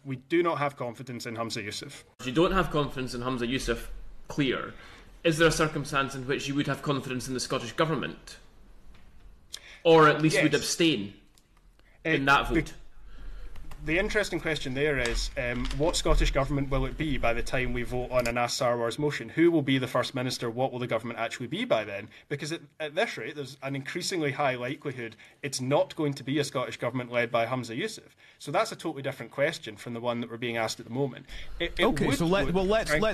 we do not have confidence in Humza Yousaf. You don't have confidence in Humza Yousaf, clear. Is there a circumstance in which you would have confidence in the Scottish Government? Or at least would abstain in that vote? The interesting question there is, what Scottish Government will it be by the time we vote on Anas Sarwar's motion? Who will be the First Minister? What will the Government actually be by then? Because at this rate, there's an increasingly high likelihood it's not going to be a Scottish Government led by Humza Yousaf. So that's a totally different question from the one that we're being asked at the moment. Let's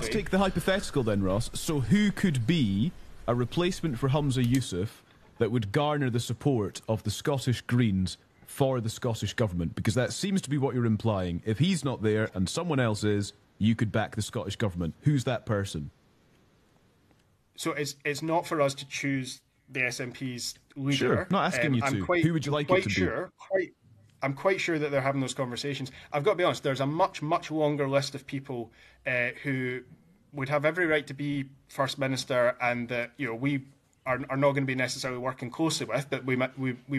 take the hypothetical then, Ross. So who could be a replacement for Humza Yousaf that would garner the support of the Scottish Greens for the Scottish Government? Because that seems to be what you're implying. If he's not there and someone else is, you could back the Scottish Government. Who's that person? So it's not for us to choose the SNP's leader. Sure, not asking you to. Who would you like it to be? I'm quite sure that they're having those conversations. I've got to be honest, there's a much, much longer list of people who would have every right to be First Minister and that we are not going to be necessarily working closely with, but we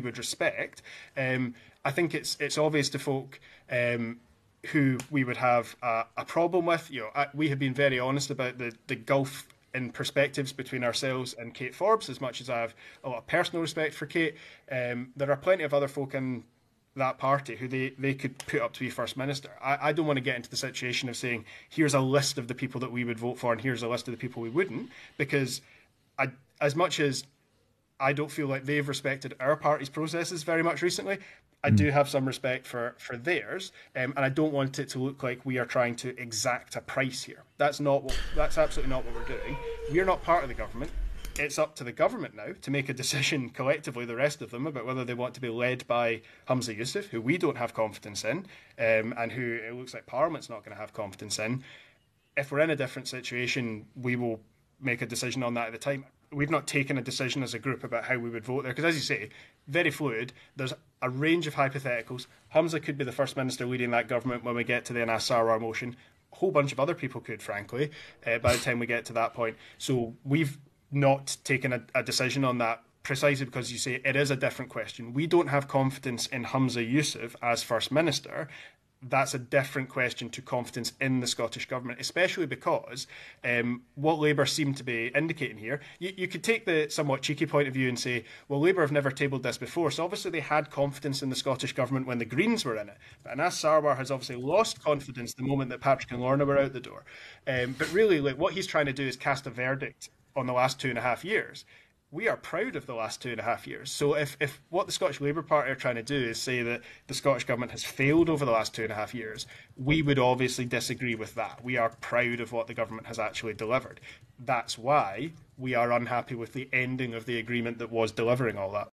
would respect. I think it's obvious to folk who we would have a problem with. We have been very honest about the gulf in perspectives between ourselves and Kate Forbes, as much as I have a lot of personal respect for Kate. There are plenty of other folk in that party who they could put up to be First Minister. I don't want to get into the situation of saying, here's a list of the people that we would vote for and here's a list of the people we wouldn't, because as much as I don't feel like they've respected our party's processes very much recently, I do have some respect for theirs, and I don't want it to look like we are trying to exact a price here. That's absolutely not what we're doing. We're not part of the government. It's up to the government now to make a decision collectively, the rest of them, about whether they want to be led by Humza Yousaf, who we don't have confidence in, and who it looks like Parliament's not going to have confidence in. If we're in a different situation, we will make a decision on that at the time. We've not taken a decision as a group about how we would vote there, because as you say, very fluid. There's a range of hypotheticals. Humza could be the First Minister leading that government when we get to the Anas Sarwar motion. A whole bunch of other people could, frankly, by the time we get to that point. So we've not taken a decision on that precisely because you say it is a different question. We don't have confidence in Humza Yousaf as First Minister. That's a different question to confidence in the Scottish Government, especially because what Labour seem to be indicating here, you could take the somewhat cheeky point of view and say, well, Labour have never tabled this before, so obviously they had confidence in the Scottish Government when the Greens were in it. But Anas Sarwar has obviously lost confidence the moment that Patrick and Lorna were out the door. But really, what he's trying to do is cast a verdict on the last 2.5 years. We are proud of the last 2.5 years. So if what the Scottish Labour Party are trying to do is say that the Scottish Government has failed over the last 2.5 years, we would obviously disagree with that. We are proud of what the government has actually delivered. That's why we are unhappy with the ending of the agreement that was delivering all that.